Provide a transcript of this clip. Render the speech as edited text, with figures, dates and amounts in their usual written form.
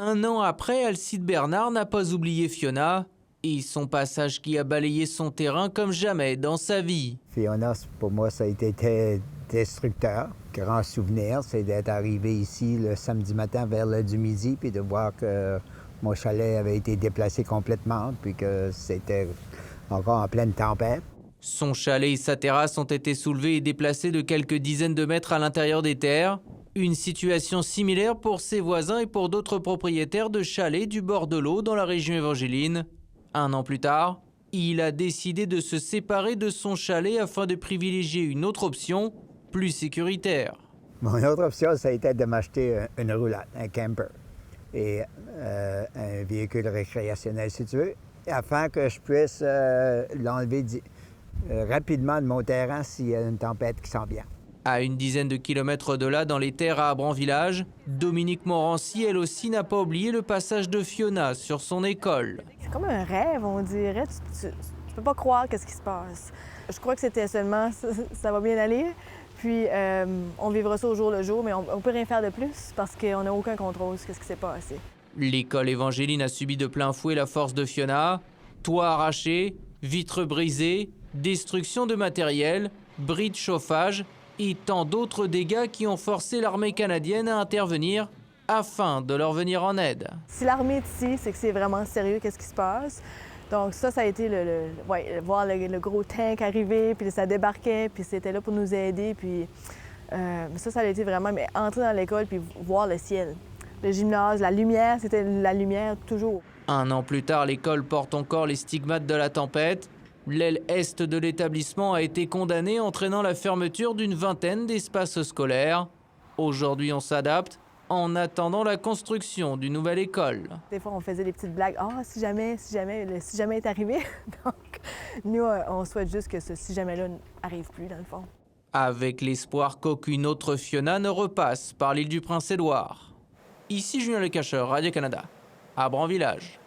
Un an après, Alcide Bernard n'a pas oublié Fiona et son passage qui a balayé son terrain comme jamais dans sa vie. Fiona, pour moi, ça a été très destructeur. Grand souvenir, c'est d'être arrivé ici le samedi matin vers l'heure du midi, puis de voir que mon chalet avait été déplacé complètement, puis que c'était encore en pleine tempête. Son chalet et sa terrasse ont été soulevés et déplacés de quelques dizaines de mètres à l'intérieur des terres. Une situation similaire pour ses voisins et pour d'autres propriétaires de chalets du bord de l'eau dans la région évangéline. Un an plus tard, il a décidé de se séparer de son chalet afin de privilégier une autre option, plus sécuritaire. Mon autre option, ça a été de m'acheter une roulade, un camper, et un véhicule récréationnel, si tu veux, afin que je puisse l'enlever rapidement de mon terrain s'il y a une tempête qui s'en vient. À une dizaine de kilomètres de là, dans les terres à Abran-Village, Dominique Morancy, elle aussi, n'a pas oublié le passage de Fiona sur son école. C'est comme un rêve, on dirait. Tu peux pas croire qu'est-ce qui se passe. Je crois que c'était seulement ça va bien aller. Puis on vivra ça au jour le jour, mais on peut rien faire de plus parce qu'on n'a aucun contrôle sur ce qui s'est passé. L'école évangéline a subi de plein fouet la force de Fiona. Toit arraché, vitres brisées, destruction de matériel, bris de chauffage et tant d'autres dégâts qui ont forcé l'armée canadienne à intervenir afin de leur venir en aide. Si l'armée est ici, c'est que c'est vraiment sérieux, qu'est-ce qui se passe. Donc ça a été voir le gros tank arriver, puis ça débarquait, puis c'était là pour nous aider. Puis ça a été vraiment entrer dans l'école puis voir le ciel. Le gymnase, la lumière, c'était la lumière toujours. Un an plus tard, l'école porte encore les stigmates de la tempête. L'aile est de l'établissement a été condamnée, entraînant la fermeture d'une vingtaine d'espaces scolaires. Aujourd'hui, on s'adapte en attendant la construction d'une nouvelle école. Des fois, on faisait des petites blagues. « Ah, si jamais est arrivé. » Donc, nous, on souhaite juste que ce si jamais-là n'arrive plus, dans le fond. Avec l'espoir qu'aucune autre Fiona ne repasse par l'île du Prince-Édouard. Ici Julien Lecacheur, Radio-Canada, Abran-Village.